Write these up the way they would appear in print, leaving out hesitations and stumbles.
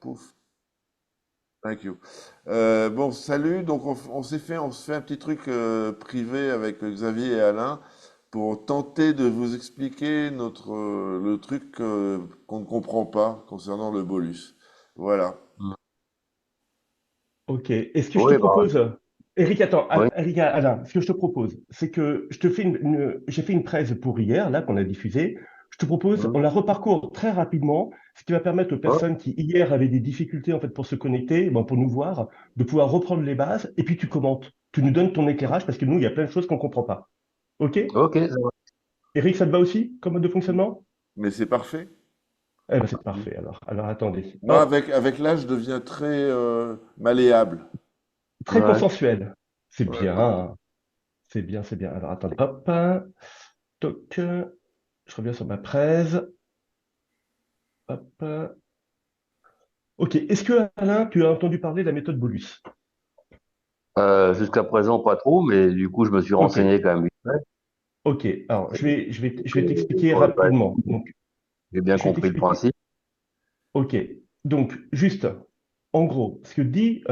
Pouf. Thank you. Bon, salut. Donc, on se fait un petit truc privé avec Xavier et Alain pour tenter de vous expliquer le truc qu'on ne comprend pas concernant le bolus. Voilà. Mm. Ok. Et ce que je te Oui, bah, propose, Eric, attends, oui, Eric, Alain, ce que je te propose, c'est que je te fais j'ai fait une presse pour hier, là, qu'on a diffusée. Je te propose, mm, on la reparcourt très rapidement, ce qui va permettre aux ouais, personnes qui hier avaient des difficultés en fait pour se connecter, bon, pour nous voir, de pouvoir reprendre les bases. Et puis tu commentes, tu nous donnes ton éclairage parce que nous, il y a plein de choses qu'on comprend pas. Ok? ok, ça va. Eric, ça te va aussi comme mode de fonctionnement? Mais c'est parfait. Eh ben, c'est Mm. parfait alors. Alors attendez. Moi, Hop, avec l'âge, je deviens très malléable. très Ouais. consensuel. C'est Ouais. bien, hein. C'est bien, c'est bien. Alors attendez, hop, hein. Toc, je reviens sur ma presse. Hop. Ok. Est-ce que, Alain, tu as entendu parler de la méthode Bolus? Jusqu'à présent, pas trop, mais du coup, je me suis Ok. renseigné quand même vite fait. Ok. Alors, je vais t'expliquer Ouais, ouais, rapidement. Donc, j'ai bien je vais compris le t'expliquer. principe. Ok. Donc, juste, en gros, ce que dit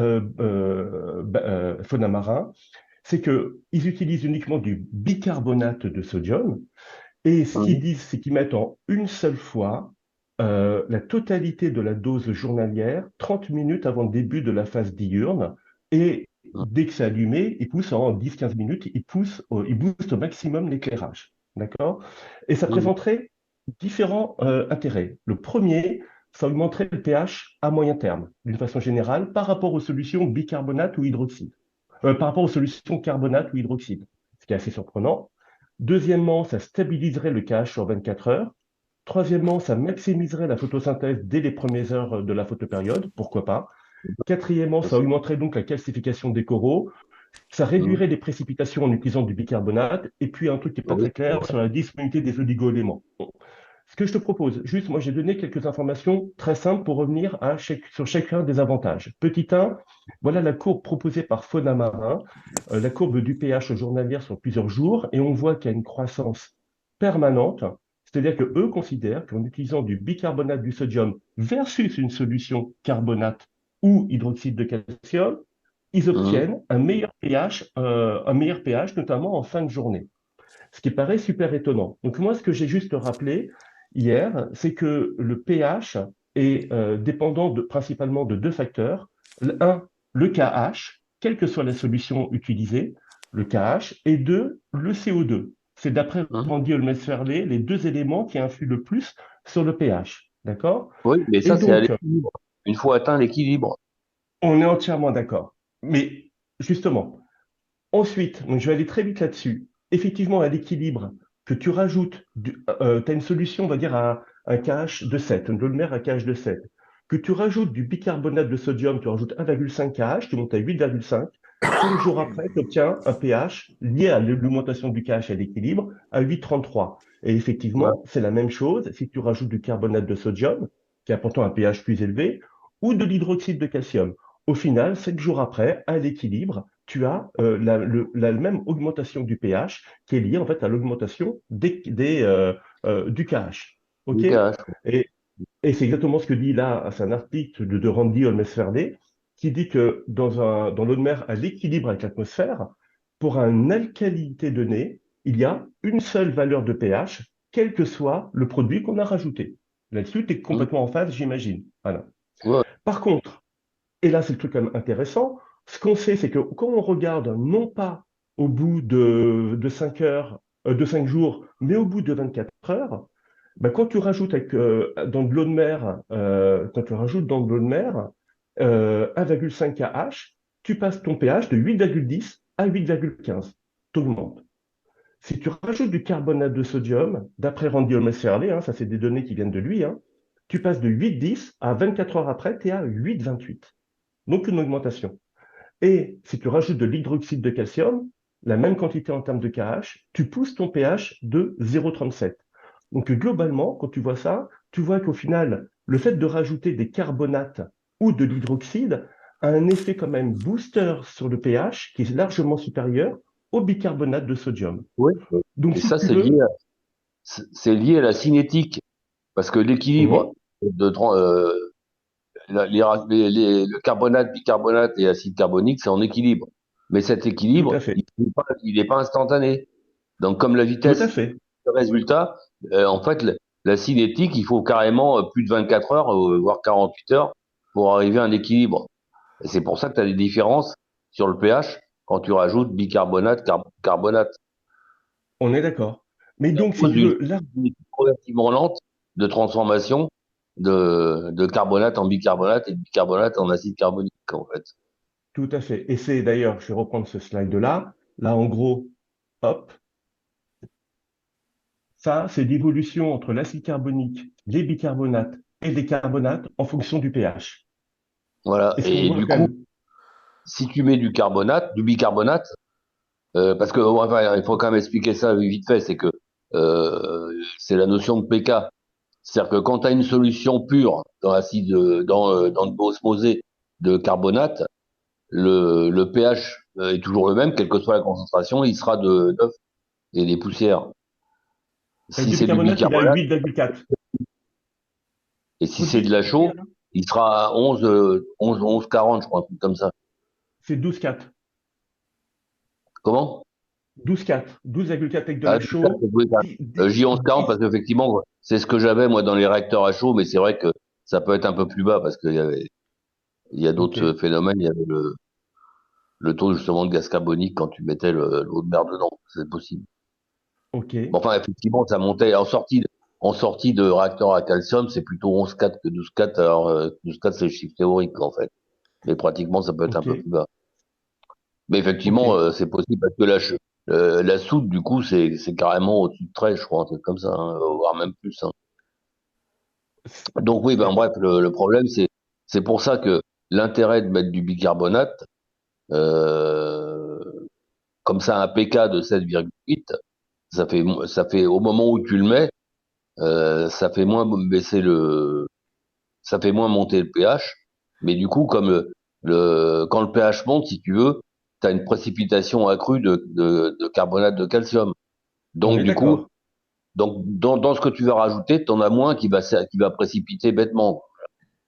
Marin, c'est qu'ils utilisent uniquement du bicarbonate de sodium. Et ce qu'ils Mhm. disent, c'est qu'ils mettent en une seule fois la totalité de la dose journalière 30 minutes avant le début de la phase diurne. Et Mhm. dès que c'est allumé, ils poussent en 10-15 minutes, ils boostent au maximum l'éclairage. D'accord? Et ça Mhm. présenterait différents intérêts. Le premier, ça augmenterait le pH à moyen terme, d'une façon générale, par rapport aux solutions bicarbonate ou hydroxyde. Par rapport aux solutions carbonate ou hydroxyde, ce qui est assez surprenant. Deuxièmement, ça stabiliserait le pH sur 24 heures. Troisièmement, ça maximiserait la photosynthèse dès les premières heures de la photopériode, pourquoi pas. Quatrièmement, ça augmenterait donc la calcification des coraux. Ça Mhm. réduirait les précipitations en utilisant du bicarbonate. Et puis, un truc qui n'est pas Oui, très clair sur la disponibilité des oligo-éléments. Bon. Ce que je te propose, juste, moi j'ai donné quelques informations très simples pour revenir sur chacun des avantages. Petit 1, voilà la courbe proposée par Fauna Marin, la courbe du pH journalière sur plusieurs jours, et on voit qu'il y a une croissance permanente, c'est-à-dire que eux considèrent qu'en utilisant du bicarbonate du sodium versus une solution carbonate ou hydroxyde de calcium, ils mhm. obtiennent un meilleur pH, notamment en fin de journée. Ce qui paraît super étonnant. Donc moi, ce que j'ai juste rappelé hier, c'est que le pH est dépendant principalement de deux facteurs. Un, le KH, quelle que soit la solution utilisée, le KH, et deux, le CO2. C'est d'après Mhm. Randy Olmesferlé les deux éléments qui influent le plus sur le pH. D'accord? Oui, mais Et ça, c'est à donc, l'équilibre. Une fois atteint l'équilibre. on est entièrement d'accord. Mais justement, ensuite, donc je vais aller très vite là-dessus. Effectivement, à l'équilibre, que tu rajoutes, tu as une solution, on va dire, à un KH de 7, un Dolmer à KH de 7, que tu rajoutes du bicarbonate de sodium, tu rajoutes 1,5 KH, tu montes à 8,5. 5 jours après, tu obtiens un pH lié à l'augmentation du KH à l'équilibre à 8,33. Et Ouais. effectivement, c'est la même chose si tu rajoutes du carbonate de sodium, qui a pourtant un pH plus élevé, ou de l'hydroxyde de calcium. Au final, 7 jours après, à l'équilibre, tu as la même augmentation du pH qui est liée en fait à l'augmentation du KH. OK? Du KH. Et c'est exactement ce que dit là, c'est un article de Randy Olmesverde qui dit que dans l'eau de mer à l'équilibre avec l'atmosphère, pour une alcalinité donnée, il y a une seule valeur de pH, quel que soit le produit qu'on a rajouté. Là-dessus, tu es Mhm. complètement en phase, j'imagine. Voilà. Ouais. Par contre, et là, c'est le truc quand même intéressant. Ce qu'on sait, c'est que quand on regarde non pas au bout de 5 heures, de 5 jours, mais au bout de 24 heures, ben, dans de l'eau de mer, quand tu rajoutes dans de l'eau de mer 1,5 kH, tu passes ton pH de 8,10 à 8,15. T'augmentes. Si tu rajoutes du carbonate de sodium, d'après Randy Olmesferlé, ça c'est des données qui viennent de lui, tu passes de 8,10 à 24 heures après, tu es à 8,28. Donc une augmentation. Et si tu rajoutes de l'hydroxyde de calcium, la même quantité en termes de KH, tu pousses ton pH de 0,37. Donc globalement, quand tu vois ça, tu vois qu'au final, le fait de rajouter des carbonates ou de l'hydroxyde a un effet quand même booster sur le pH qui est largement supérieur au bicarbonate de sodium. Oui. Donc Et si ça, tu veux, c'est lié à la cinétique. Parce que l'équilibre mhm, de, tran- euh, le carbonate, bicarbonate et acide carbonique, c'est en équilibre. Mais cet Tout à équilibre, fait, il est pas instantané. Donc, comme la tout à vitesse fait, de résultat, en fait, la cinétique, il faut carrément plus de 24 heures, voire 48 heures, pour arriver à un équilibre. Et c'est pour ça que tu as des différences sur le pH quand tu rajoutes bicarbonate, carbonate. on est d'accord. Mais C'est à donc, si cause tu d'une veux, là, cinétique relativement lente de transformation de carbonate en bicarbonate et de bicarbonate en acide carbonique, en fait. tout à fait. Et c'est d'ailleurs, je vais reprendre ce slide-là. Là, en gros, hop, ça, c'est l'évolution entre l'acide carbonique, les bicarbonates et les carbonates en fonction du pH. Voilà. Et ce qu'on Et voit du quand coup, même, si tu mets du bicarbonate, parce que enfin, il faut quand même expliquer ça vite fait, c'est que c'est la notion de pK. C'est-à-dire que quand tu as une solution pure dans l'acide, dans de osmosé de carbonate, le pH est toujours le même, quelle que soit la concentration, il sera de 9 et des poussières. avec Si du c'est du bicarbonate, il a bicarbonate, 8,4. et si Faut c'est dire, de la faut dire, chaux, hein, il sera à 11, 40, je crois, un truc comme ça. c'est 12,4. Comment? 12,4. 12,4 avec de Ah, la c'est ça, chaux. oui, J1140, parce qu'effectivement, c'est ce que j'avais, moi, dans les réacteurs à chaud, mais c'est vrai que ça peut être un peu plus bas, parce il y a Ok, d'autres phénomènes. Il y avait le taux, justement, de gaz carbonique quand tu mettais l'eau de mer dedans. C'est possible. ok, Bon, enfin, effectivement, ça montait en sortie de réacteur à calcium, c'est plutôt 11,4 que 12,4. Alors, 12,4, c'est le chiffre théorique, en fait. Mais pratiquement, ça peut être un ok, peu plus bas. Mais ok. effectivement, c'est possible parce que la soude, du coup, c'est carrément au-dessus de 13, je crois, un truc comme ça, hein, voire même plus, hein. Donc oui, ben C'est- bref, le problème, c'est pour ça que l'intérêt de mettre du bicarbonate, euh, comme ça, un pK de 7,8, ça fait au moment où tu le mets, ça fait moins baisser ça fait moins monter le pH. Mais du coup, comme quand le pH monte, si tu veux, tu as une précipitation accrue de carbonate de calcium. On Donc est du coup, d'accord. dans ce que tu vas rajouter, tu en as moins qui va précipiter bêtement.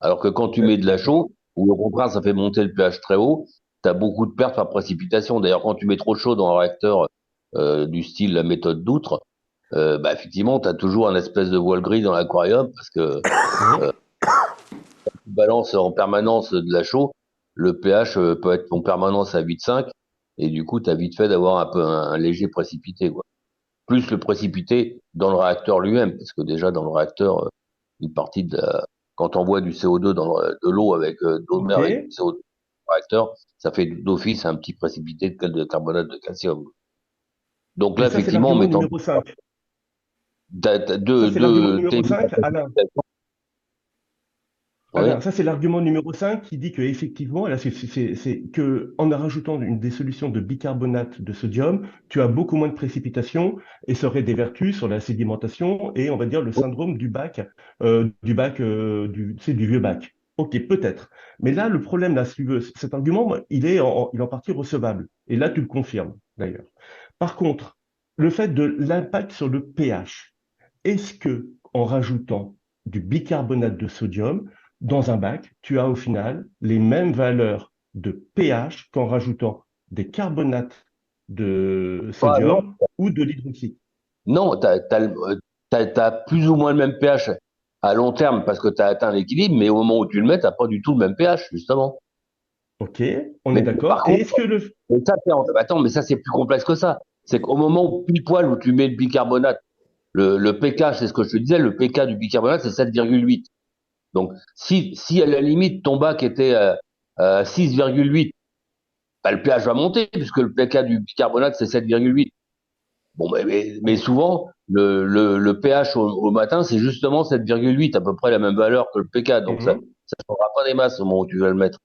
Alors que quand tu mets de la chaux, ou au contraire, ça fait monter le pH très haut, tu as beaucoup de pertes par précipitation. D'ailleurs, quand tu mets trop chaud dans un réacteur du style la méthode d'Outre, bah, effectivement, tu as toujours un espèce de voile gris dans l'aquarium parce que Mhm. tu balances en permanence de la chaux, le pH peut être en permanence à 8,5 et du coup, tu as vite fait d'avoir un peu un léger précipité, quoi. Plus le précipité dans le réacteur lui-même, parce que déjà dans le réacteur, une partie quand on voit du CO2 de l'eau avec de l'eau de Ok. mer avec du CO2 dans le réacteur, ça fait d'office un petit précipité de carbonate de calcium. Donc Et là, ça, c'est effectivement, en l'argument mettant numéro 5. t'as Ça, c'est l'argument numéro t'évites la 5, Alain. précipitation. Alain, Oui. ça, c'est l'argument numéro 5 qui dit que effectivement, là, c'est que en rajoutant des solutions de bicarbonate de sodium, tu as beaucoup moins de précipitations et ça aurait des vertus sur la sédimentation et on va dire le syndrome du c'est du vieux bac. Ok, peut-être. Mais là, le problème, là, si tu veux, cet argument, il est en partie recevable. Et là, tu le confirmes, d'ailleurs. Par contre, le fait de l'impact sur le pH, est-ce que en rajoutant du bicarbonate de sodium, dans un bac, tu as au final les mêmes valeurs de pH qu'en rajoutant des carbonates de Ah, non, sodium ou de l'hydroxyde. non, t'as plus ou moins le même pH à long terme parce que tu as atteint l'équilibre, mais au moment où tu le mets, t'as pas du tout le même pH, justement. OK, on Mais est d'accord. par Et contre, est-ce que le... attends, mais ça c'est plus complexe que ça. C'est qu'au moment où pile poil où tu mets le bicarbonate, le pK, c'est ce que je te disais, le pK du bicarbonate c'est 7,8. Donc si à la limite ton bac était à 6,8, bah, le pH va monter puisque le pK du bicarbonate c'est 7,8. Bon, mais on est- souvent le pH au matin c'est justement 7,8, à peu près la même valeur que le pK. Donc ça Mhm, ça changera pas des masses au moment où tu vas le mettre.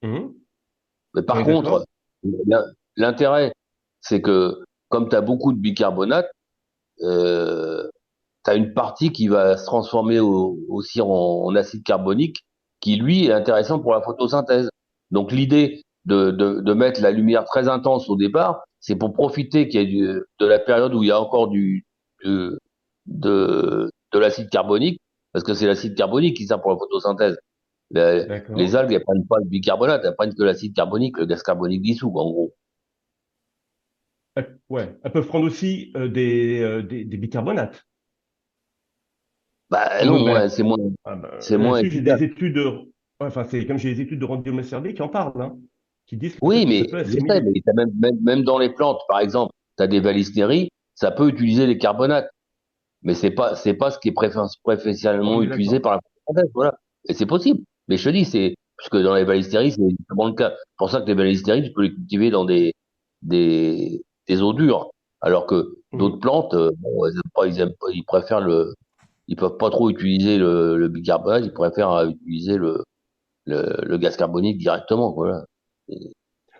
mhm, Mais on par est contre, d'accord? l'intérêt, c'est que comme tu as beaucoup de bicarbonate, tu as une partie qui va se transformer aussi en acide carbonique, qui lui est intéressant pour la photosynthèse. Donc l'idée de mettre la lumière très intense au départ, c'est pour profiter qu'il y ait de la période où il y a encore de l'acide carbonique, parce que c'est l'acide carbonique qui sert pour la photosynthèse. Les D'accord. algues, elles prennent pas le bicarbonate, elles prennent que l'acide carbonique, le gaz carbonique dissous, en gros. Ouais, elles peuvent prendre aussi des bicarbonates Bah en eau de non, mer. ouais, Ah ben, c'est moins là-dessus, j'ai efficace. des études de... ouais, enfin, c'est comme j'ai des études de Roentgen cerveau qui en parlent, hein, qui disent que Oui, peut-être que ça mais peut je sais, assimiler. mais t'as même dans les plantes, par exemple, tu as des balistéries, ça peut utiliser les carbonates, mais c'est pas ce qui est On préférentiellement est utilisé d'accord. par la photosynthèse, voilà. Et c'est possible. Mais je te dis, puisque dans les balistéries, c'est justement le cas. C'est pour ça que les balistéries, tu peux les cultiver dans des eaux dures. Alors que d'autres Mhm. plantes, bon, ils aiment pas, ils peuvent pas trop utiliser le bicarbonate, ils préfèrent utiliser le gaz carbonique directement, voilà. Et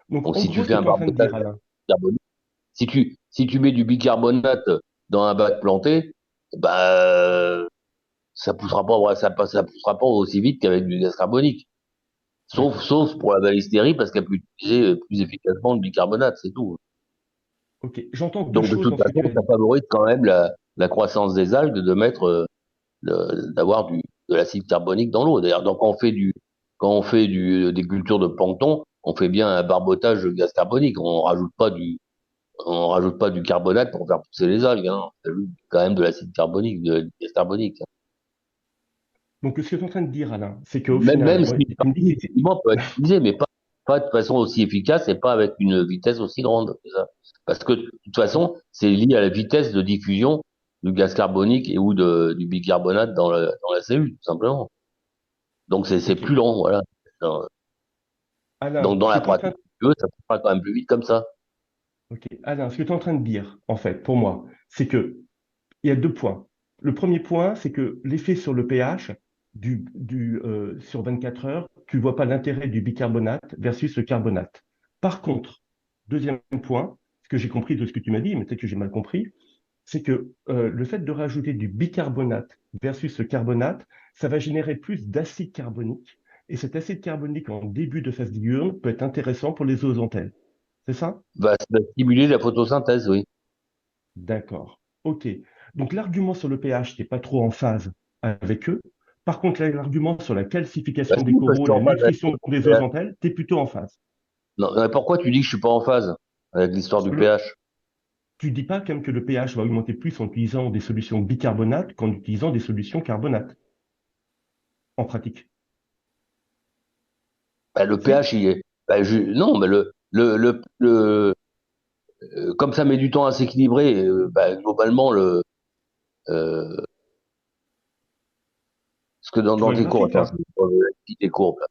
Donc, donc, en si tu gros, ce fais que un tu es en train de barbotage dire, Alain, carbonique, si tu mets du bicarbonate dans un bac planté, bah, ça poussera pas aussi vite qu'avec du gaz carbonique. d'accord. Sauf pour la balistérie, parce qu'elle peut utiliser plus efficacement le bicarbonate, c'est tout. Ok, j'entends deux Donc, de choses toute dans ce que tu façon, as ça dit. favorise quand même la croissance des algues de mettre, d'avoir de l'acide carbonique dans l'eau. D'ailleurs, donc, quand on fait des cultures de plancton, on fait bien un barbotage de gaz carbonique. On rajoute pas du carbonate pour faire pousser les algues, hein. C'est quand même de l'acide carbonique, du gaz carbonique. Donc, ce que tu es en train de dire, Alain, c'est qu'au Même final, si ouais, une tu me dis partie, que effectivement, peut être utilisée, mais pas de façon aussi efficace et pas avec une vitesse aussi grande. C'est ça. Parce que, de toute façon, c'est lié à la vitesse de diffusion du gaz carbonique ou du bicarbonate dans la cellule, tout simplement. Donc, c'est ok. plus lent, voilà. Donc, Alain, dans ce que la tu es en pratique, train... si tu veux, ça sera quand même plus vite comme ça. Ok, Alain, ce que tu es en train de dire, en fait, pour moi, c'est que il y a deux points. Le premier point, c'est que l'effet sur le pH sur 24 heures, tu ne vois pas l'intérêt du bicarbonate versus le carbonate. Par contre, deuxième point, ce que j'ai compris de ce que tu m'as dit, mais peut-être que j'ai mal compris, c'est que le fait de rajouter du bicarbonate versus le carbonate, ça va générer plus d'acide carbonique. Et cet acide carbonique en début de phase diurne peut être intéressant pour les zooxanthelles. C'est ça? Va stimuler la photosynthèse, oui. D'accord. OK. Donc l'argument sur le pH, t'es pas trop en phase avec eux. Par contre, l'argument sur la Bah, calcification si, des parce que je coraux, suis la en phase avec nutrition des le pH. zooxanthelles, t'es plutôt en phase. Non, pourquoi tu dis que je suis pas en phase avec l'histoire du Le, pH? tu dis pas quand même que le pH va augmenter plus en utilisant des solutions bicarbonate qu'en utilisant des solutions carbonate, en pratique. Bah, le Si? pH, il est, bah, non, mais comme ça met du temps à s'équilibrer, bah, globalement, euh, parce que Tu dans vois le tes cours, graphique attends, je là? vais prendre la petite courbe, là.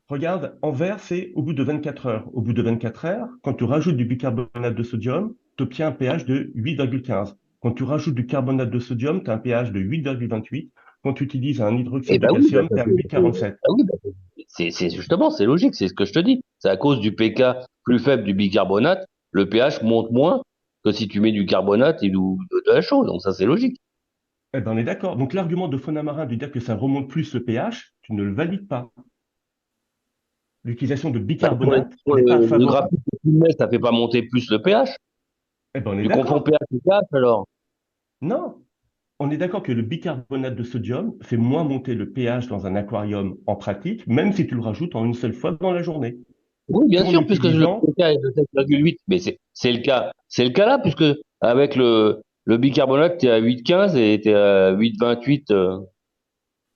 Regarde, en vert, c'est au bout de 24 heures. Au bout de 24 heures, quand tu rajoutes du bicarbonate de sodium, tu obtiens un pH de 8,15. Quand tu rajoutes du carbonate de sodium, tu as un pH de 8,28. Quand tu utilises un Eh hydroxyde de ben oui, bah, calcium, tu as 8,47. c'est justement, c'est logique, c'est ce que je te dis. C'est à cause du pK plus faible du bicarbonate, le pH monte moins que si tu mets du carbonate et de la chaux. Donc ça, c'est logique. Eh ben, on est d'accord. Donc l'argument de Fonamarin de dire que ça remonte plus le pH, tu ne le valides pas. L'utilisation de Bah, bicarbonate sur n'est pas le favorable. graphique que tu mets, ça fait pas monter plus le pH. Eh ben, on est Tu confonds d'accord. pH et pH alors. Non, on est d'accord que le bicarbonate de sodium fait moins monter le pH dans un aquarium en pratique, même si tu le rajoutes en une seule fois dans la journée, Oui, bien qu'en sûr, puisque le utilisant... pK est de 7,8. Mais c'est le cas là, puisque avec le bicarbonate, tu es à 8,15 et tu es à 8,28.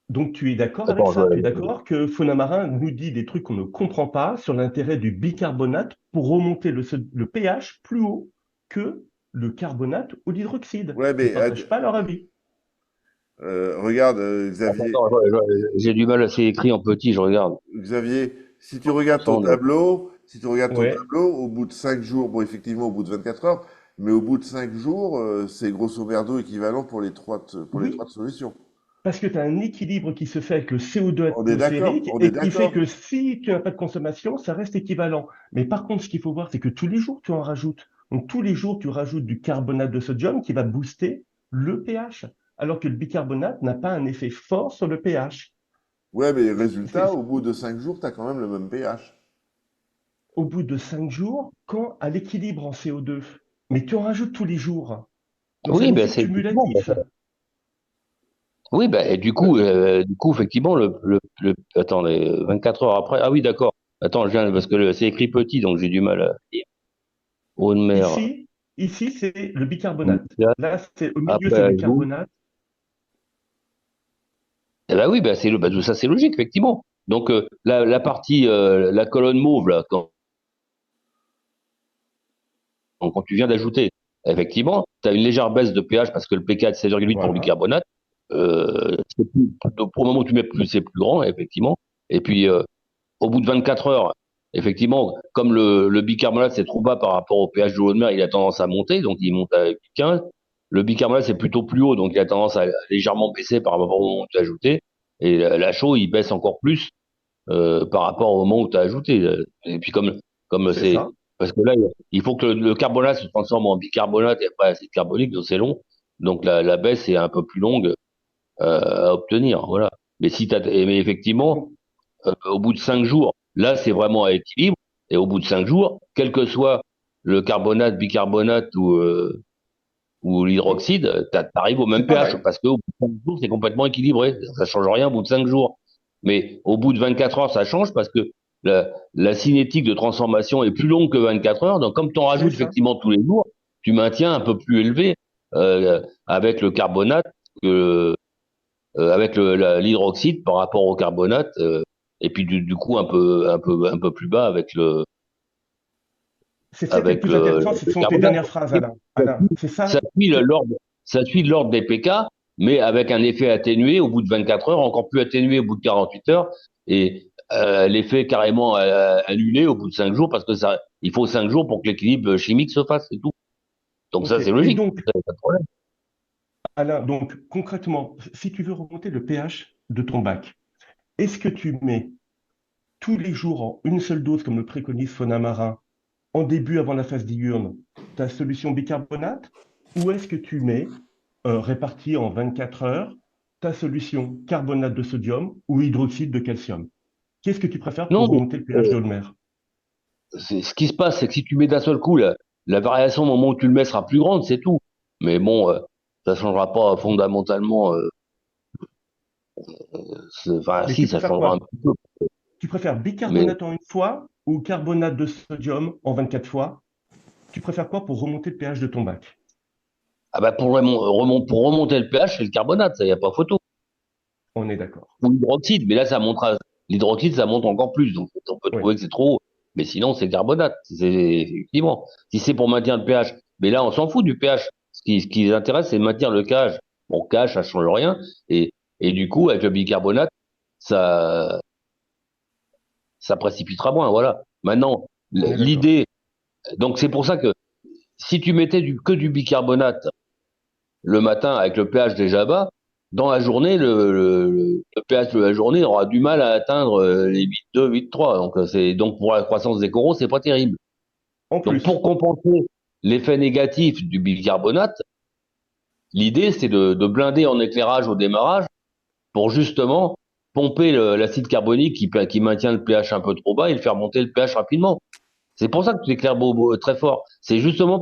Donc tu es d'accord avec Attends, ça? Tu es d'accord que Fonamarin nous dit des trucs qu'on ne comprend pas sur l'intérêt du bicarbonate pour remonter le pH plus haut que le carbonate ou l'hydroxyde? Ouais, Tu ne mais partages pas leur avis. regarde, Xavier, j'ai du mal, c'est écrit en petit, je regarde. Xavier, si tu regardes ton 100 de- tableau, si tu regardes ton Ouais. tableau, au bout de 5 jours, bon, effectivement, au bout de 24 heures, mais au bout de 5 jours, c'est grosso merdo équivalent pour les trois Oui, solutions. parce que tu as un équilibre qui se fait avec le CO2 atmosphérique On est et qui fait d'accord. que si tu n'as pas de consommation, ça reste équivalent. Mais par contre, ce qu'il faut voir, c'est que tous les jours, tu en rajoutes. Donc tous les jours, tu rajoutes du carbonate de sodium qui va booster le pH, alors que le bicarbonate n'a pas un effet fort sur le pH. Ouais, mais C'est résultat, au bout de 5 jours, tu as quand même le même pH. au bout de 5 jours, quand à l'équilibre en CO2, mais tu en rajoutes tous les jours. Donc c'est un Oui, ben effet c'est effectivement, ben, cumulatif. Oui, ben, et du coup, effectivement, attendez, 24 heures après. Ah oui, d'accord. Attends, parce que c'est écrit petit, donc j'ai du mal à lire. Eau de mer. Ici, ici, c'est le bicarbonate. Là, c'est au milieu, c'est Après, le carbonate. eh ben oui, ben ça c'est logique, effectivement. Donc la partie, la colonne mauve, là, quand tu viens d'ajouter, effectivement, tu as une légère baisse de pH parce que le pK est 16,8 pour le Voilà. bicarbonate. Donc, pour le moment où tu mets plus, c'est plus grand, effectivement. Et puis, au bout de 24 heures, effectivement, comme le bicarbonate c'est trop bas par rapport au pH de l'eau de mer, il a tendance à monter, donc il monte à 15. Le bicarbonate c'est plutôt plus haut, donc il a tendance à légèrement baisser par rapport au moment où tu as ajouté. Et la chaux, il baisse encore plus par rapport au moment où tu as ajouté. Et puis comme C'est c'est ça. parce que là, il faut que le carbonate se transforme en bicarbonate et après acide carbonique, donc c'est long. Donc la baisse est un peu plus longue à obtenir. Voilà. Mais mais effectivement, Donc, au bout de 5 jours, là c'est vraiment à équilibre. Et au bout de 5 jours, quel que soit le carbonate, bicarbonate ou l'hydroxyde, t'arrives au c'est même pH pareil. parce qu'au bout de 5 jours, c'est complètement équilibré. Ça change rien au bout de 5 jours. Mais au bout de 24 heures, ça change parce que la cinétique de transformation est plus longue que 24 heures. Donc, comme tu en C'est rajoutes ça. effectivement tous les jours, tu maintiens un peu plus élevé avec le carbonate que avec l'hydroxyde par rapport au carbonate. Et puis du coup un peu plus bas C'est ça qui est le avec plus intéressant, ce le sont tes carbonate. dernières phrases, Alain. Alain, c'est Ça ça. suit ça suit l'ordre des PK, mais avec un effet atténué au bout de 24 heures, encore plus atténué au bout de 48 heures, et l'effet carrément annulé au bout de 5 jours, parce que il faut 5 jours pour que l'équilibre chimique se fasse, c'est tout. Donc OK. ça, c'est Et logique, donc, pas de problème. Alain, donc concrètement, si tu veux remonter le pH de ton bac, est-ce que tu mets tous les jours en une seule dose, comme le préconise Fonamarin, en début avant la phase diurne, ta solution bicarbonate, ou est-ce que tu mets, réparti en 24 heures, ta solution carbonate de sodium ou hydroxyde de calcium? Qu'est-ce que tu préfères Non, pour mais remonter le pH de l'eau de mer? ce qui se passe, c'est que si tu mets d'un seul coup, la variation au moment où tu le mets sera plus grande, c'est tout. Mais bon, ça changera pas fondamentalement. Enfin, Mais si, tu ça préfères changera un quoi? petit peu. Tu préfères Mais bicarbonate en une fois ou carbonate de sodium en 24 fois? Tu préfères quoi pour remonter le pH de ton bac? ah bah pour remonter le pH, c'est le carbonate, ça y a pas photo. On est d'accord. Ou l'hydroxyde, mais là l'hydroxyde, ça monte encore plus, donc on peut Oui. trouver que c'est trop haut. Mais sinon, c'est le carbonate, c'est effectivement. Si c'est pour maintenir le pH, mais là on s'en fout du pH. Ce qui les intéresse, c'est de maintenir le KH. Bon, KH, ça change rien, et et du coup, avec le bicarbonate, ça ça précipitera moins, voilà. Maintenant, On est d'accord. l'idée, donc c'est pour ça que si tu mettais que du bicarbonate le matin avec le pH déjà bas, dans la journée, le pH de la journée aura du mal à atteindre les 8,2, 8,3. Donc, donc pour la croissance des coraux, c'est pas terrible. En Donc, plus, pour compenser l'effet négatif du bicarbonate, l'idée, c'est de blinder en éclairage au démarrage pour justement pomper l'acide carbonique qui maintient le pH un peu trop bas et le faire monter le pH rapidement. C'est pour ça que tu éclaires très fort. C'est justement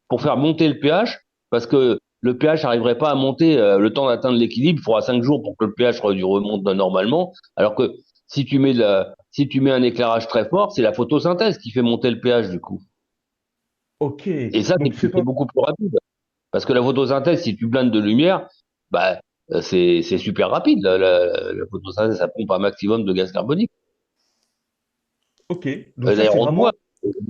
pour faire monter le pH, parce que le pH n'arriverait pas à monter le temps d'atteindre l'équilibre. Il faudra 5 jours pour que le pH remonte normalement. Alors que si tu mets un éclairage très fort, c'est la photosynthèse qui fait monter le pH du coup. ok. Et ça, Donc c'est beaucoup plus rapide. Parce que la photosynthèse, si tu blindes de lumière, bah, c'est super rapide. La photosynthèse, ça pompe un maximum de gaz carbonique. ok. Donc ça, c'est D'ailleurs, on le voit. vraiment.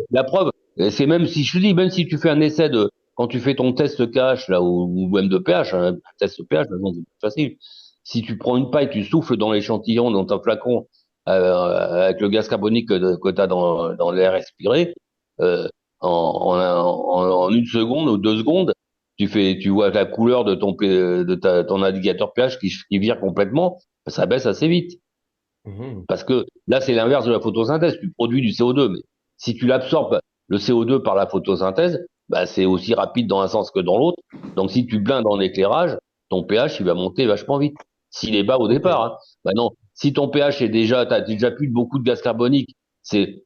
La preuve, c'est même si je te dis, même si tu fais un essai quand tu fais ton test KH là ou même de pH, un test pH, maintenant c'est plus facile. Si tu prends une paille, tu souffles dans l'échantillon, dans ton flacon, avec le gaz carbonique que tu as dans l'air respiré, euh, en 1 seconde ou 2 secondes, tu vois la couleur de ton indicateur pH qui vire complètement, ça baisse assez vite. Mhm. Parce que là, c'est l'inverse de la photosynthèse. Tu produis du CO2, mais si tu l'absorbes, le CO2 par la photosynthèse, bah, c'est aussi rapide dans un sens que dans l'autre. Donc, si tu blindes en éclairage, ton pH, il va monter vachement vite. S'il est bas au Ok. départ, hein. Maintenant, si ton pH est t'as déjà plus de beaucoup de gaz carbonique,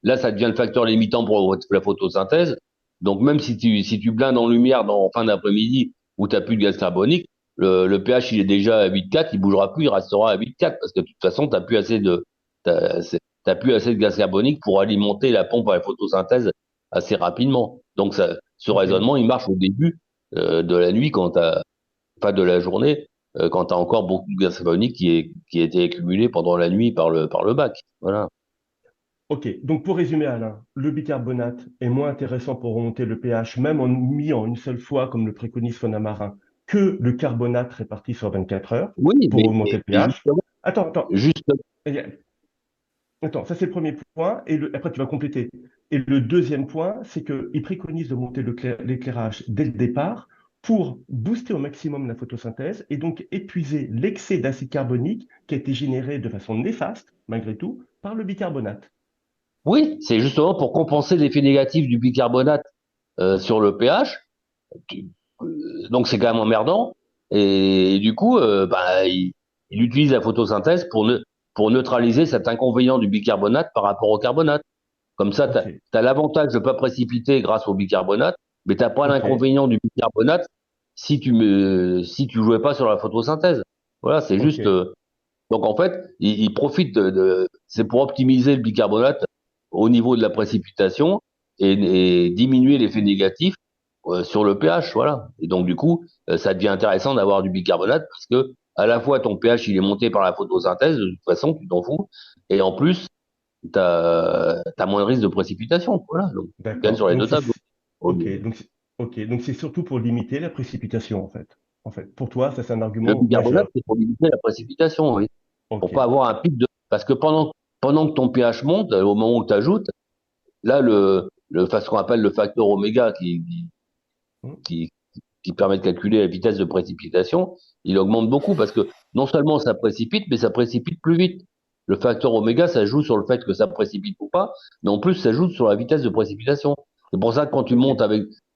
là, ça devient le facteur limitant pour la photosynthèse. Donc, même si tu blindes en lumière en fin d'après-midi où t'as plus de gaz carbonique, le pH il est déjà à 8,4, il bougera plus, il restera à 8,4 parce que de toute façon t'as plus assez de gaz carbonique pour alimenter la pompe à la photosynthèse assez rapidement. Donc ce Ok, raisonnement il marche au début de la nuit pas de la journée quand t'as encore beaucoup de gaz carbonique qui a été accumulé pendant la nuit par le bac. Voilà. ok. Donc pour résumer, Alain, le bicarbonate est moins intéressant pour remonter le pH, même en mis en une seule fois, comme le préconise Marin, que le carbonate réparti sur 24 heures Oui, pour remonter le mais pH. Attends, attends. juste Attends, ça c'est le premier point, et après tu vas compléter. Et le deuxième point, c'est qu'il préconise de monter l'éclairage dès le départ pour booster au maximum la photosynthèse et donc épuiser l'excès d'acide carbonique qui a été généré de façon néfaste, malgré tout, par le bicarbonate. oui, c'est justement pour compenser l'effet négatif du bicarbonate sur le pH. Tu- donc c'est quand même emmerdant. Et du coup, il utilise la photosynthèse pour neutraliser cet inconvénient du bicarbonate par rapport au carbonate. Comme ça, tu Ok, as, l'avantage de ne pas précipiter grâce au bicarbonate, mais tu n'as pas ok, l'inconvénient du bicarbonate si tu jouais pas sur la photosynthèse. Voilà, c'est ok, juste. Donc en fait, il profite c'est pour optimiser le bicarbonate au niveau de la précipitation et diminuer l'effet négatif sur le pH, voilà. Et donc du coup, ça devient intéressant d'avoir du bicarbonate parce que à la fois ton pH il est monté par la photosynthèse, de toute façon tu t'en fous, et en plus t'as moins de risque de précipitation, voilà. Donc tu gagnes d'accord. sur les deux tableaux. Ok, ok, donc c'est surtout pour limiter la précipitation en fait. En fait, pour toi, ça c'est un Le argument bicarbonate majeur. c'est pour limiter la précipitation, oui. Ok, Pour pas avoir un pic de parce que pendant que ton pH monte, au moment où tu ajoutes, là, ce qu'on appelle le facteur oméga hmm, qui, qui permet de calculer la vitesse de précipitation, il augmente beaucoup parce que non seulement ça précipite, mais ça précipite plus vite. Le facteur oméga, ça joue sur le fait que ça précipite ou pas, mais en plus, ça joue sur la vitesse de précipitation. C'est pour ça que quand tu ok, montes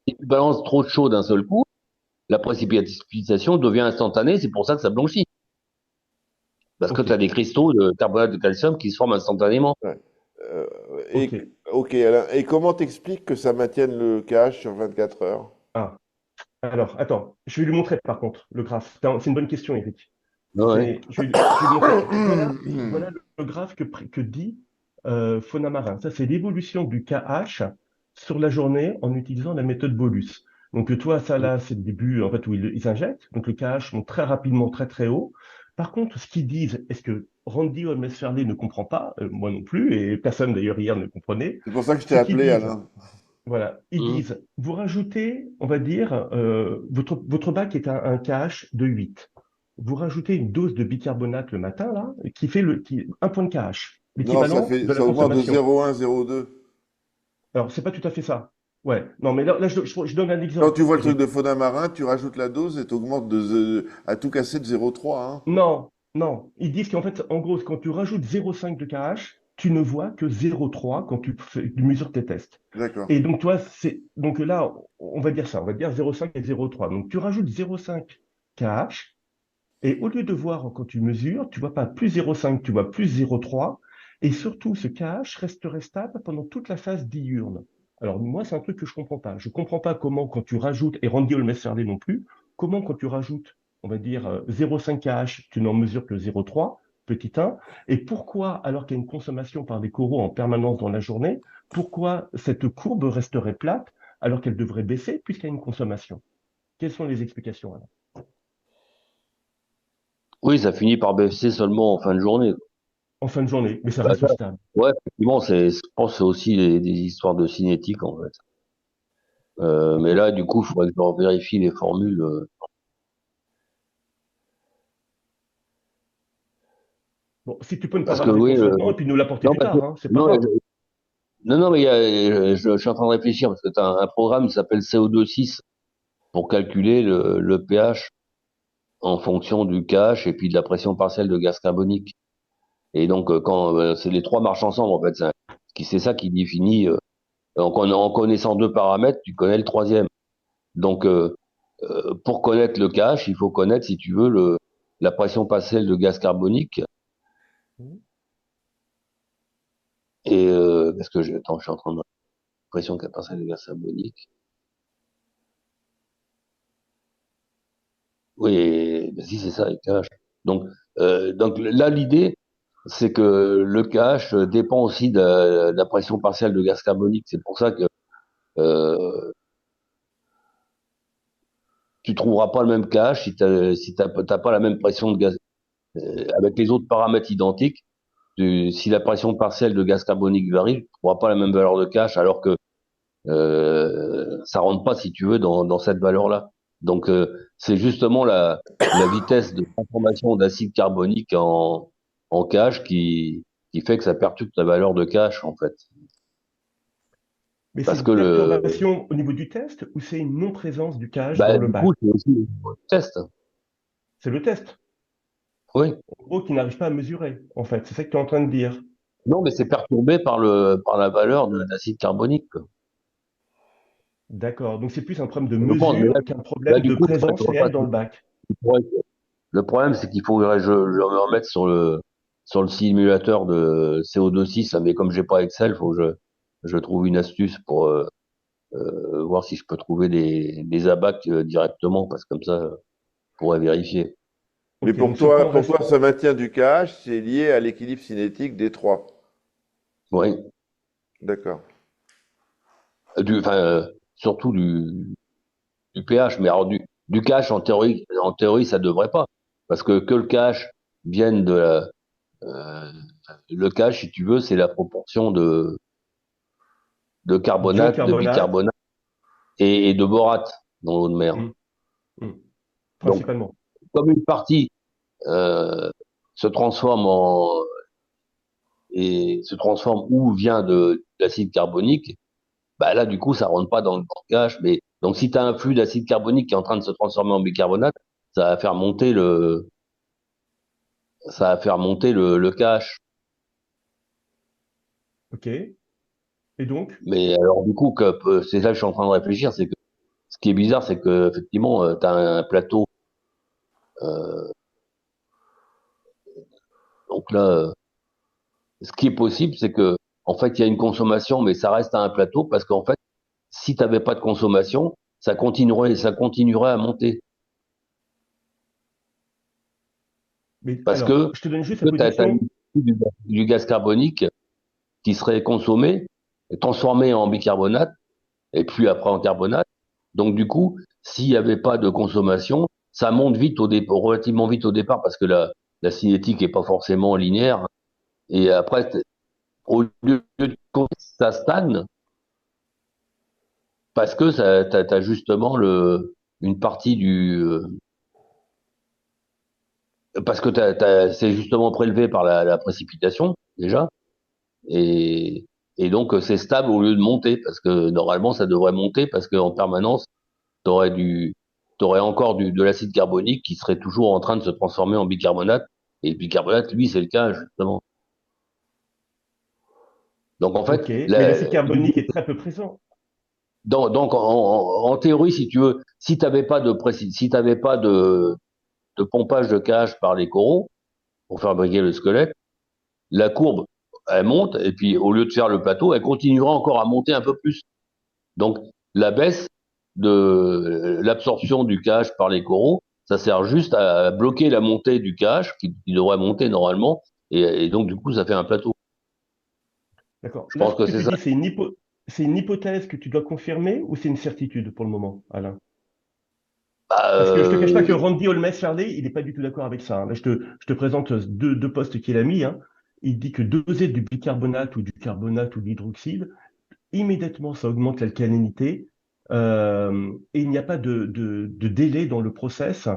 si tu balances trop de chaud d'un seul coup, la précipitation devient instantanée, c'est pour ça que ça blanchit. Parce que ok, tu as des cristaux de carbonate de calcium qui se forment instantanément. Ouais. Euh, ok. ok, Alain. Et comment t'expliques que ça maintienne le KH sur 24 heures? Ah. Alors, attends, je vais lui montrer par contre le graphe. C'est une bonne question, Eric. Ouais. Je vais lui montrer. Voilà le graphe que dit Marin. Ça, c'est l'évolution du KH sur la journée en utilisant la méthode Bolus. Donc, toi, ça là, c'est le début en fait, où ils injectent. Donc, le KH monte très rapidement, très très haut. Par contre, ce qu'ils disent, est-ce que Randy Holmes-Ferlet ne comprend pas, moi non plus, et personne d'ailleurs hier ne comprenait, C'est pour ça que je t'ai c'est qu'ils appelé, disent Alain. voilà, ils Mmh. disent, vous rajoutez, on va dire, votre bac est un KH de 8. Vous rajoutez une dose de bicarbonate le matin, là, qui fait un point de KH, Non, l'équivalent de la ça augmente de consommation. 0,1, 0,2. Alors, c'est pas tout à fait ça. Ouais, non, mais là je donne un Quand exemple, tu vois le truc Eric. de fauna marin, tu rajoutes la dose et t'augmentes à tout casser de 0,3, hein. Non, non. Ils disent qu'en fait, en gros, quand tu rajoutes 0,5 de KH, tu ne vois que 0,3 quand tu mesures tes tests. D'accord. Et donc, toi, donc là, on va dire ça, on va dire 0,5 et 0,3. Donc, tu rajoutes 0,5 KH, et au lieu de voir quand tu mesures, tu vois pas plus 0,5, tu vois plus 0,3, et surtout, ce KH resterait stable pendant toute la phase diurne. Alors, moi, c'est un truc que je comprends pas. Je comprends pas comment, quand tu rajoutes, et Randy Olmesserley non plus, comment, quand tu rajoutes, on va dire, 0,5 KH, tu n'en mesures que 0,3, petit 1, et pourquoi, alors qu'il y a une consommation par des coraux en permanence dans la journée, pourquoi cette courbe resterait plate alors qu'elle devrait baisser puisqu'il y a une consommation? Quelles sont les explications alors? Oui, ça finit par baisser seulement en fin de journée. En fin de journée, mais ça Bah, reste ça, stable. ouais, effectivement, je pense que c'est aussi des histoires de cinétique, en fait. Mais D'accord. là, du coup, il faudrait que je vérifie les formules. Bon, si tu peux ne pas Parce avoir que la oui, réponse maintenant et puis nous l'apporter non, plus parce que, tard, hein, c'est pas non, grave. non, mais je suis en train de réfléchir parce que tu as un programme qui s'appelle CO2-6 pour calculer le pH en fonction du KH et puis de la pression partielle de gaz carbonique. Et donc, quand c'est les trois marchent ensemble, en fait, c'est ça qui définit. En connaissant deux paramètres, tu connais le troisième. Donc, pour connaître le KH, il faut connaître, si tu veux, la pression partielle de gaz carbonique. Mhm. Et parce que attends, je suis en train de pression partielle de gaz carbonique. Oui, Ben si, c'est ça, le cash. Donc là, l'idée, c'est que le cash dépend aussi de la pression partielle de gaz carbonique. C'est pour ça que euh, tu trouveras pas le même cash si t'as pas la même pression de gaz avec les autres paramètres identiques. Si la pression partielle de gaz carbonique varie, tu trouveras pas la même valeur de cash, alors que ça rentre pas, si tu veux, dans cette valeur-là. Donc c'est justement la vitesse de transformation d'acide carbonique en cash qui fait que ça perturbe la valeur de cash, en fait. Mais c'est Parce une que perturbation au niveau du test ou c'est une non-présence du cache dans bah, le du bac? coup, c'est aussi le test. C'est le test, Oui. en gros, qui n'arrive pas à mesurer, en fait. C'est ça que tu es en train de dire. Non, mais c'est perturbé par la valeur de l'acide carbonique, quoi. D'accord. Donc c'est plus un problème de Je pense, mais mesure qu'un là, problème du de coup, présence réelle dans le bac. faudrait que- le problème, c'est qu'il faudrait je me remette sur le simulateur de CO2 6, mais comme j'ai pas Excel, faut que je trouve une astuce pour voir si je peux trouver des abacs directement, parce que comme ça, je pourrais vérifier. Mais Ok, donc ce point pour toi, reste. ce maintien du KH, c'est lié à l'équilibre cinétique des trois. Oui. D'accord. Enfin, surtout du pH, mais alors du cash en théorie, ça devrait pas, parce que le cash vienne euh, le cash, si tu veux, c'est la proportion de D'ion carbonate, de carbonate, bicarbonate et de borate dans l'eau de mer. hum, hum, Donc, principalement. comme une partie euh, se transforme se transforme ou vient de l'acide carbonique, bah là, du coup, ça rentre pas dans le cache. Mais donc, si tu as un flux d'acide carbonique qui est en train de se transformer en bicarbonate, ça va faire monter le cache. Ok. Et donc, Mais alors, du coup, c'est là que je suis en train de réfléchir, c'est que ce qui est bizarre, c'est que effectivement, tu as un plateau. euh, donc là, ce qui est possible, c'est que en fait, il y a une consommation, mais ça reste à un plateau parce qu'en fait, si tu n'avais pas de consommation, ça continuerait à monter. mais Parce alors, que je te donne juste la tu as position. du gaz carbonique qui serait consommé, et transformé en bicarbonate, et puis après en carbonate. Donc du coup, s'il n'y avait pas de consommation, ça monte vite relativement vite au départ, parce que la cinétique est pas forcément linéaire. Et après, au lieu que ça stagne, parce que t'as justement une partie parce que c'est justement prélevé par la précipitation, déjà. Et, et donc, c'est stable au lieu de monter, parce que normalement, ça devrait monter, parce qu'en permanence, t'aurais du, t'aurais encore de l'acide carbonique qui serait toujours en train de se transformer en bicarbonate. Et le bicarbonate, lui, c'est le cas, justement. Donc, en Ok, fait, mais l'acide carbonique est très peu présent. donc en théorie, si tu veux, si t'avais pas de pompage de cage par les coraux pour fabriquer le squelette, la courbe, elle monte, et puis au lieu de faire le plateau, elle continuera encore à monter un peu plus. Donc, la baisse de l'absorption du cache par les coraux, ça sert juste à bloquer la montée du cache, qui devrait monter normalement, et donc, du coup, ça fait un plateau. D'accord. Je Là, pense ce que que c'est tu ça. dis, c'est une hypothèse que tu dois confirmer ou c'est une certitude pour le moment, Alain? Bah, Parce que je te cache pas que Randy Holmes-Farley, il n'est pas du tout d'accord avec ça, hein. Là, je te présente deux postes qu'il a mis, hein. Il dit que doser du bicarbonate ou du carbonate ou de l'hydroxyde, immédiatement, ça augmente l'alcalinité, et il n'y a pas de délai dans le process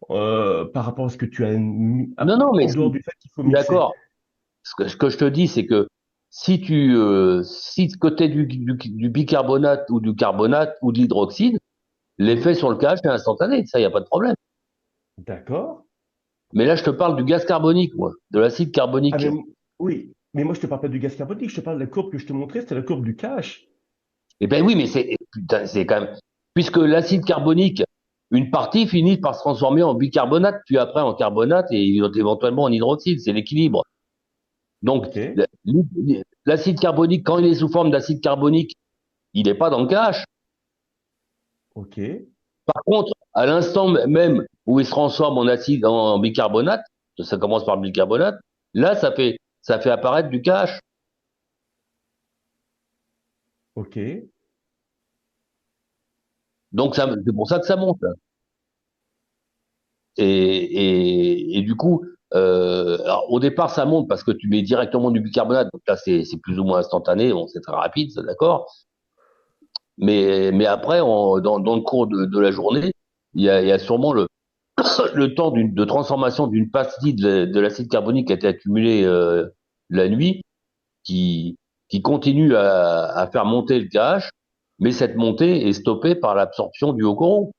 par rapport à ce que tu as mis, non, non, mais en dehors du fait qu'il faut je suis mixer. d'accord. Ce que je te dis, c'est que si côté du bicarbonate ou du carbonate ou de l'hydroxyde, l'effet Mhm. sur le cache est instantané. Ça, il n'y a pas de problème. D'accord. Mais là, je te parle du gaz carbonique, moi, de l'acide Ah, carbonique. oui, mais moi, je te parle pas du gaz carbonique, je te parle de la courbe que je te montrais, c'était la courbe du cache. Eh ben oui, mais putain, c'est quand même, puisque l'acide carbonique, une partie finit par se transformer en bicarbonate, puis après en carbonate et éventuellement en hydroxyde. C'est l'équilibre. Donc, Ok, l'acide carbonique, quand il est sous forme d'acide carbonique, il n'est pas dans le cache. ok. Par contre, à l'instant même où il se transforme en acide, en bicarbonate, ça commence par le bicarbonate, là, ça fait apparaître du KH. Ok, Donc, c'est pour ça que ça monte. Et du coup, alors, au départ, ça monte parce que tu mets directement du bicarbonate. Donc là, c'est plus ou moins instantané. Bon, c'est très rapide, c'est d'accord. Mais après, dans le cours de la journée, il y a sûrement le temps de transformation d'une partie de l'acide carbonique qui a été accumulée la nuit, qui, qui continue à faire monter le KH, mais cette montée est stoppée par l'absorption du haut courant.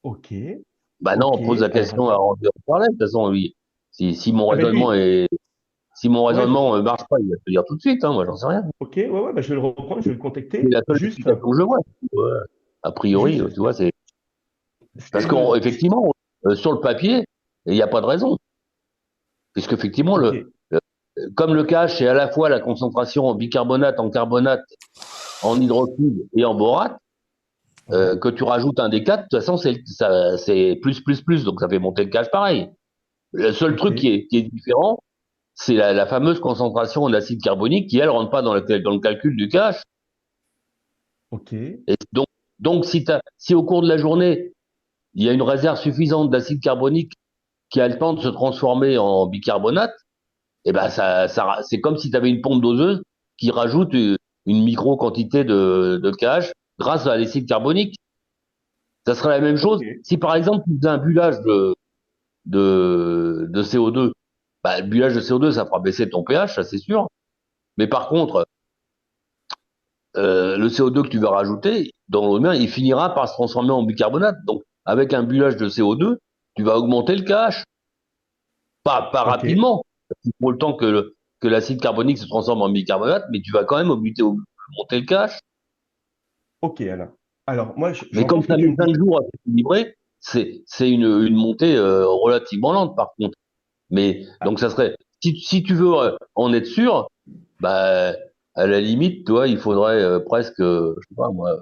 ok, Bah non, ok. on pose la Alors question à attends. Randy Rosserlin, de toute façon, lui. Si mon Ah ben raisonnement lui, est, si mon ouais, raisonnement marche pas, il va te le dire tout de suite, hein, moi j'en sais rien. ok, ouais, ouais, bah, je vais le reprendre, je vais le C'est contacter. la seule Juste, explication que je vois. Ouais. A priori, juste, tu vois, c'est c'est parce le, qu'effectivement, sur le papier, il n'y a pas de raison, puisque effectivement, ok, comme le KH, c'est à la fois la concentration en bicarbonate, en carbonate, en hydroxyde et en borate, ouais, que tu rajoutes un des quatre, de toute façon, c'est plus, donc ça fait monter le KH pareil. Le seul ok, truc qui est différent, c'est la fameuse concentration en acide carbonique qui, elle, rentre pas dans le calcul du KH. ok, Et donc si au cours de la journée, il y a une réserve suffisante d'acide carbonique qui a le temps de se transformer en bicarbonate, et ben c'est comme si tu avais une pompe doseuse qui rajoute une micro quantité de KH grâce à l'acide carbonique. Ça serait la même ok, chose si par exemple tu faisais un bullage de CO2. Bah, le bullage de CO2, ça fera baisser ton pH, ça c'est sûr. Mais par contre, le CO2 que tu vas rajouter dans l'eau humain, il finira par se transformer en bicarbonate. Donc, avec un bullage de CO2, tu vas augmenter le KH. Pas ok, rapidement, parce qu'il faut le temps que l'acide carbonique se transforme en bicarbonate, mais tu vas quand même augmenter le KH. ok, alors. Alors, moi, Mais j'entends comme ce que ça tu met me 5 dis. jours à s'équilibrer, c'est une montée relativement lente par contre. Mais Ah, donc ça serait, si tu veux en être sûr, bah à la limite, toi, il faudrait presque, je sais pas moi,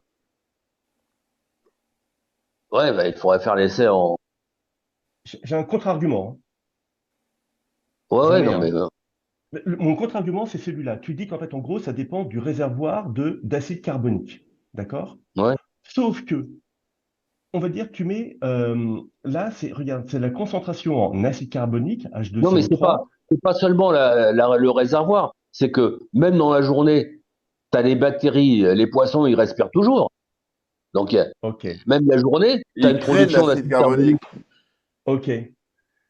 ouais, bah, il faudrait faire l'essai en, j'ai un contre-argument, hein. ouais, J'en ouais, ai non un. mais Mon contre-argument, c'est celui-là. Tu dis qu'en fait, en gros, ça dépend du réservoir d'acide carbonique. D'accord? ouais. Sauf que, on va dire que tu mets, là, regarde, c'est la concentration en acide carbonique, Non mais H2CO3. c'est pas seulement le réservoir, c'est que même dans la journée, tu as les bactéries, les poissons, ils respirent toujours. Donc Ok, même la journée, tu as Ils une craignent production l'acide d'acide carbonique carbonique. ok,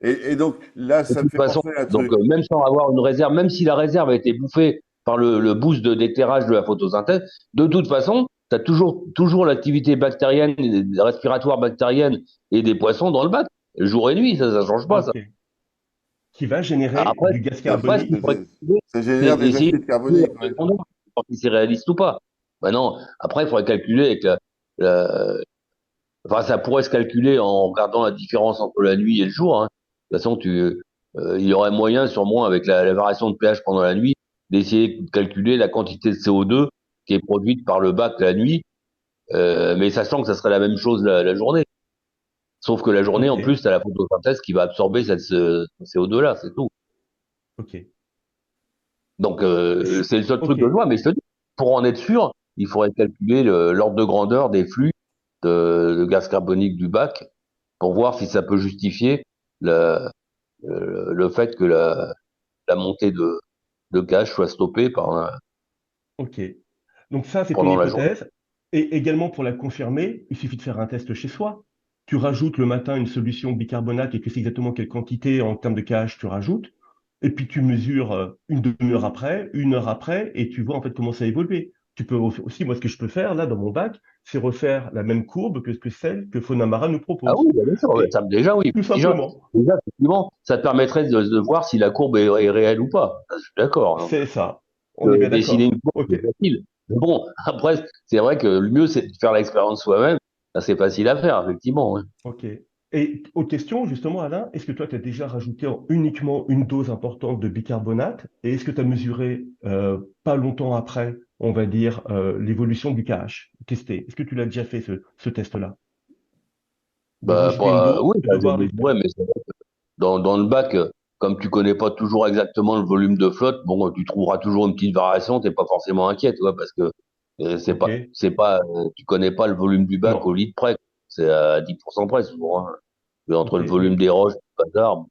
Et donc, là, de ça me toute fait façon. penser à un Donc truc. même sans avoir une réserve, même si la réserve a été bouffée par le boost d'éclairage de la photosynthèse, de toute façon, tu as toujours l'activité bactérienne, respiratoire bactérienne et des poissons dans le bac, jour et nuit, ça change pas ça. ok. Qui va générer Après, du gaz après, ce carbonique. qu'il faudrait calculer, Ça c'est génère des essayer de acides calculer carboniques, la ouais. profondeur, voir si c'est réaliste ou pas. Maintenant, après, il faudrait calculer avec la- enfin, ça pourrait se calculer en regardant la différence entre la nuit et le jour, hein. De toute façon, il y aurait moyen, sûrement, avec la variation de pH pendant la nuit, d'essayer de calculer la quantité de CO2 qui est produite par le bac la nuit, mais sachant que ça serait la même chose la journée. Sauf que la journée, Ok, en plus, tu as la photosynthèse qui va absorber ce CO2-là, c'est tout. ok. Donc, c'est le seul Ok, truc que je vois, mais je te dis, pour en être sûr, il faudrait calculer l'ordre de grandeur des flux de gaz carbonique du bac pour voir si ça peut justifier le, le fait que la montée de gaz soit stoppée ok. Donc ça, c'est ton pendant la journée. hypothèse. Et également pour la confirmer, il suffit de faire un test chez soi. Tu rajoutes le matin une solution bicarbonate et tu sais exactement quelle quantité en termes de KH tu rajoutes. Et puis tu mesures une demi-heure après, une heure après, et tu vois en fait comment ça a évolué. Tu peux aussi, moi ce que je peux faire là dans mon bac, c'est refaire la même courbe que celle que Fonamara nous Ah oui, propose. bien sûr, Et déjà, oui. tout simplement, Déjà, effectivement, ça te permettrait de voir si la courbe est réelle ou pas. Ça, je suis d'accord, hein. c'est ça. On est bien Dessiner d'accord. une courbe, Ok. c'est facile. Mais bon, après, c'est vrai que le mieux, c'est de faire l'expérience soi-même. Ça, c'est facile à faire, effectivement, hein. Ok. Et aux questions, justement, Alain, est-ce que toi, tu as déjà rajouté uniquement une dose importante de bicarbonate? Et est-ce que tu as mesuré, pas longtemps après, on va dire, l'évolution du KH testé? Est-ce que tu l'as déjà fait, ce test-là? de rajouter une dose Oui, et de voir l'effet. ouais, mais dans le bac, comme tu connais pas toujours exactement le volume de flotte, bon, tu trouveras toujours une petite variation, t'es pas forcément inquiet, tu vois, parce que Ok? tu connais pas le volume du bac au Non. litre près. C'est à 10% près, souvent, hein. Mais entre Ok. le volume des roches, du bazar.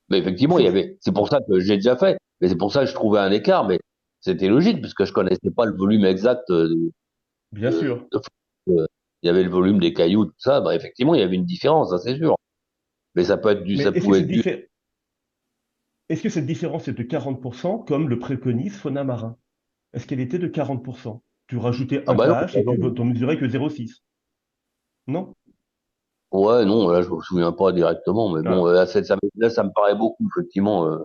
Mais effectivement, C'est- c'est pour ça que j'ai déjà fait. Mais c'est pour ça que je trouvais un écart, mais c'était logique, parce que je connaissais pas le volume exact Bien sûr. il y avait le volume des cailloux, tout ça. Bah, effectivement, il y avait une différence, ça, c'est sûr. Mais Mais ça pouvait être dû. est-ce que cette différence est de 40% comme le préconise Fauna Marin? Est-ce qu'elle était de 40%? Tu rajoutais Ah un bah non, pH bah et tu non. t'en mesurais que 0,6. Non? Ouais, non, là, je me souviens pas directement, mais bon, Ah, là, ça me paraît beaucoup, effectivement.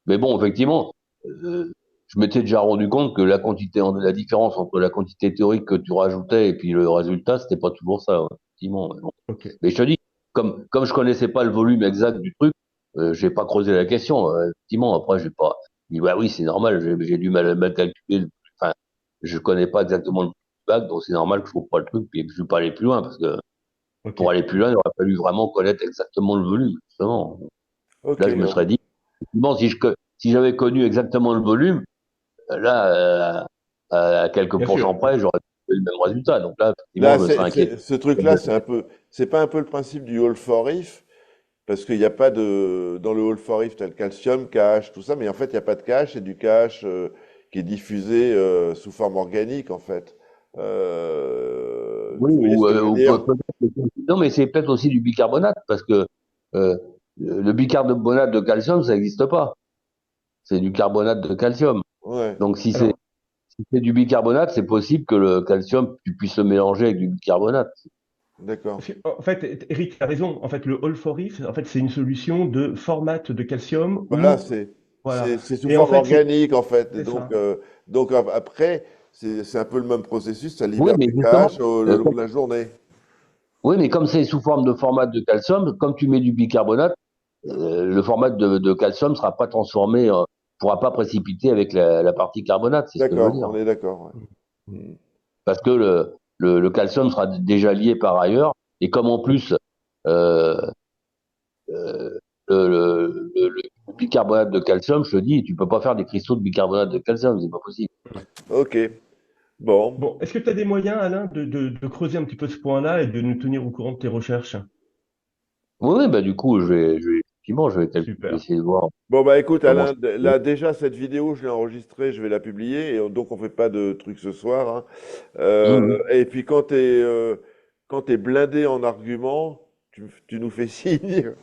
Mais bon, effectivement, je m'étais déjà rendu compte que la différence entre la quantité théorique que tu rajoutais et puis le résultat, c'était pas toujours ça, ouais, effectivement. Ouais, bon. ok. Mais je te dis, comme je connaissais pas le volume exact du truc, j'ai pas creusé la question. Effectivement, après, j'ai pas dit, bah oui, c'est normal, j'ai dû mal calculer. Enfin, je connais pas exactement le bac, donc c'est normal que je trouve pas le truc, puis je suis pas allé plus loin, parce que Ok. pour aller plus loin, il aurait fallu vraiment connaître exactement le volume, justement. Ok. Là, je me serais dit, effectivement, si j'avais connu exactement le volume, là, à quelques Bien pourcents sûr. près, j'aurais eu le même résultat. Donc là, effectivement, Là, je me serais inquiété. ce truc-là, c'est pas un peu le principe du All for If, parce qu'il n'y a pas de, dans le All for If, t'as le calcium, KH, tout ça, mais en fait, il n'y a pas de KH, c'est du KH qui est diffusé sous forme organique, en fait. Oui, Vous voyez ce que je veux dire? non, mais c'est peut-être aussi du bicarbonate, parce que euh, le bicarbonate de calcium, ça n'existe pas. C'est du carbonate de calcium. Ouais, Donc, Alors, si c'est du bicarbonate, c'est possible que le calcium, tu puisses le mélanger avec du bicarbonate. d'accord. en fait, Eric a raison. En fait, le All for If, en fait, c'est une solution de formate de calcium Voilà, ou voilà. c'est sous Et en forme fait, organique, en fait. Et c'est donc, ça. après, c'est un peu le même processus, ça Oui, libère mais du justement, KH le euh, long de la journée. oui, mais comme c'est sous forme de format de calcium, comme tu mets du bicarbonate, le format de calcium sera pas transformé, pourra pas précipiter avec la partie carbonate, c'est ce que je veux D'accord, dire. on est d'accord. Ouais. Mm. Mm. Parce que le calcium sera déjà lié par ailleurs, et comme en plus euh, euh, le bicarbonate de calcium, je te dis, tu peux pas faire des cristaux de bicarbonate de calcium, c'est pas possible. Ok, bon. Bon, est-ce que tu as des moyens, Alain, de creuser un petit peu ce point-là et de nous tenir au courant de tes recherches? Oui, oui, bah du coup, effectivement, je vais Super. essayer de voir Bon, bah écoute, comment Alain, ça. là, déjà, cette vidéo, je l'ai enregistrée, je vais la publier, et donc on fait pas de trucs ce soir, hein. Mhm. Et puis, quand t'es blindé en arguments, tu nous fais signe.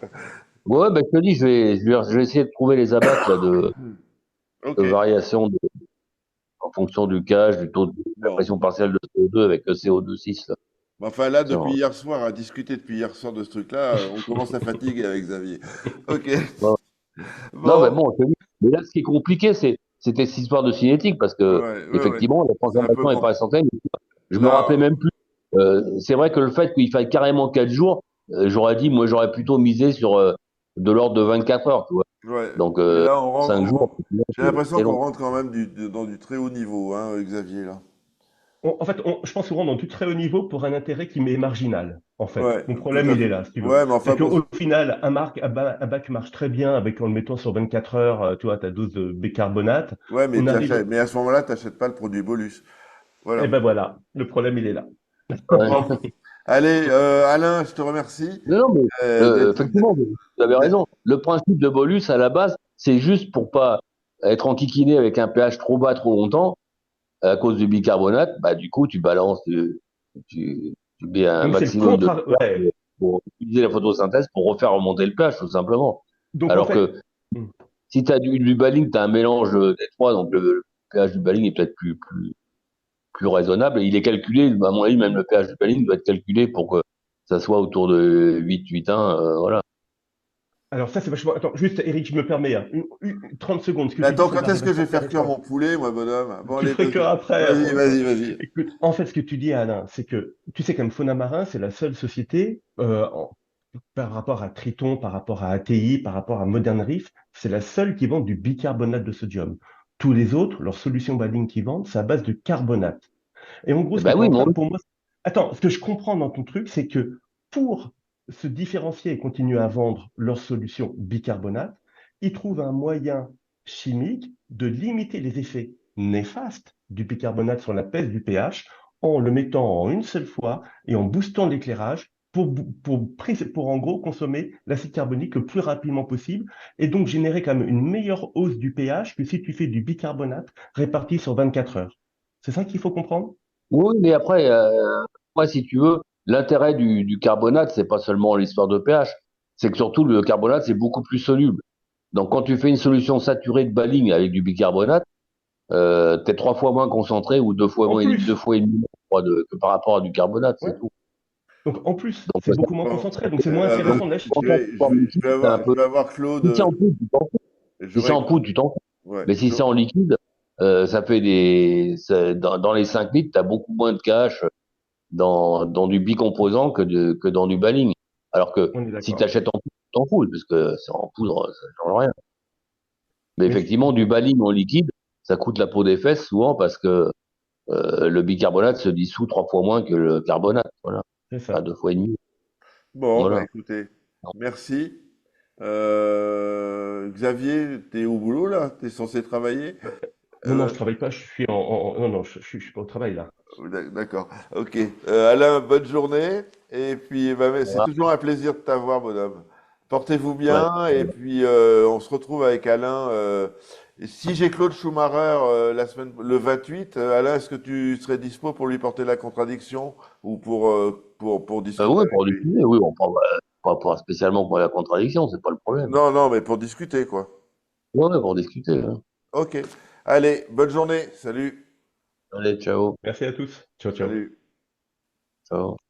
Ouais, bah, je te dis, je vais essayer de trouver les abacs là, de Ok, variation en fonction du pH, du taux de la bon. pression partielle de CO2 avec le CO2 6. Là. Enfin, là, depuis Tiens, hier soir, à discuter depuis hier soir de ce truc-là, on commence à fatiguer avec Xavier. Ok, ouais. Non, mais bon. bon, je te dis, mais là, ce qui est compliqué, c'était cette histoire de cinétique parce que, Ouais. effectivement, la C'est un peu transformation est pas instantanée. Je me rappelais là, même plus. C'est vrai que le fait qu'il faille carrément 4 jours, j'aurais dit, moi, j'aurais plutôt misé sur de l'ordre de 24 heures, tu vois. ouais. Donc, Mais là, 5 jours, effectivement, j'ai l'impression c'est qu'on long. rentre quand même dans du très haut niveau, hein, Xavier, là. En fait, je pense qu'on rentre dans du très haut niveau pour un intérêt qui m'est marginal, en fait. Ouais, Mon tout problème, à il est fait. là, si tu veux. Ouais, mais C'est enfin, qu'au final, un bac marche très bien avec, en le mettant sur 24 heures, tu vois, ta dose de bicarbonate. ouais, mais On arrive, mais à ce moment-là, t'achètes pas le produit Bolus. et Voilà. ben voilà, le problème, il est là. Bon. Ouais. Allez, Alain, je te remercie Non, non, mais d'être. effectivement, vous avez d'être- raison. Le principe de bolus, à la base, c'est juste pour pas être enquiquiné avec un pH trop bas trop longtemps à cause du bicarbonate. Bah, du coup, tu mets un Donc, c'est le maximum de contraire. lumière Ouais. pour utiliser la photosynthèse pour refaire remonter le pH, tout simplement. Donc, en Alors fait, que si tu as du baling, tu as un mélange des trois, donc le pH du baling est peut-être plus raisonnable. Et il est calculé, à mon avis, même le pH du baling doit être calculé pour que ça soit autour de 8, 8,1, voilà. alors ça, c'est vachement. Attends, juste, Eric, je me permets, hein, 30 secondes. Ce que Mais tu dis, attends, ça me quand paraît est-ce que je vachement vais faire cuire intéressant. mon poulet, moi, bonhomme? Bon, Tu le allez, ferais que vas-y. après. Vas-y, vas-y, vas-y. Écoute, en fait, ce que tu dis, Alain, c'est que tu sais, comme Fauna Marin, c'est la seule société, par rapport à Triton, par rapport à ATI, par rapport à Modern Reef, c'est la seule qui vend du bicarbonate de sodium. Tous les autres, leurs solutions baling qu'ils vendent, c'est à base de carbonate. Et en gros, Eh ce que ben tu es oui, en train, moi, pour moi, attends, ce que je comprends dans ton truc, c'est que pour se différencier et continuer à vendre leur solution bicarbonate, ils trouvent un moyen chimique de limiter les effets néfastes du bicarbonate sur la pèse du pH en le mettant en une seule fois et en boostant l'éclairage pour en gros consommer l'acide carbonique le plus rapidement possible et donc générer quand même une meilleure hausse du pH que si tu fais du bicarbonate réparti sur 24 heures. C'est ça qu'il faut comprendre? Oui, mais après, moi, si tu veux, l'intérêt du carbonate, c'est pas seulement l'histoire de pH, c'est que surtout le carbonate, c'est beaucoup plus soluble. Donc, quand tu fais une solution saturée de baling avec du bicarbonate, t'es 3 fois moins concentré ou En deux plus, fois et demi que par rapport à du carbonate, c'est ouais. tout. Donc en plus, Donc, c'est beaucoup moins Bon, concentré, donc c'est moins donc, intéressant de je l'acheter. quand vais, tu en liquide, c'est un je peu. vais avoir Si c'est Claude. en poudre, tu t'en fous. Si c'est J'aurais, en poudre, tu t'en fous. ouais, Mais si c'est en liquide, ça fait dans les 5 litres, t'as beaucoup moins de KH dans du bicomposant que dans du baling. Alors que On est si d'accord. t'achètes en poudre, tu t'en fous, parce que c'est en poudre, ça change rien. Mais Mais effectivement, du baling en liquide, ça coûte la peau des fesses souvent parce que le bicarbonate se dissout 3 fois moins que le carbonate. Voilà. c'est Enfin, ça. 2 fois et demi. bon, bah Voilà. écoutez, merci. Xavier, t'es au boulot là? T'es censé travailler? Non, non, Euh, je travaille pas, je suis non, non, je suis pas au travail là. d'accord, ok. Alain, bonne journée. Et puis, bah, mais c'est Voilà. toujours un plaisir de t'avoir, bonhomme. Portez-vous Ouais. bien. Et puis, on se retrouve avec Alain. Et si j'ai Claude Schumacher le 28, Alain, est-ce que tu serais dispo pour lui porter la contradiction ou pour discuter Oui, avec pour lui? discuter, oui, on parle pas spécialement pour la contradiction, c'est pas le problème. Non, non, mais pour discuter, quoi. Ouais, pour discuter, hein. Ok. Allez, bonne journée. Salut. Allez, ciao, Merci à tous. Ciao, ciao. Salut. ciao.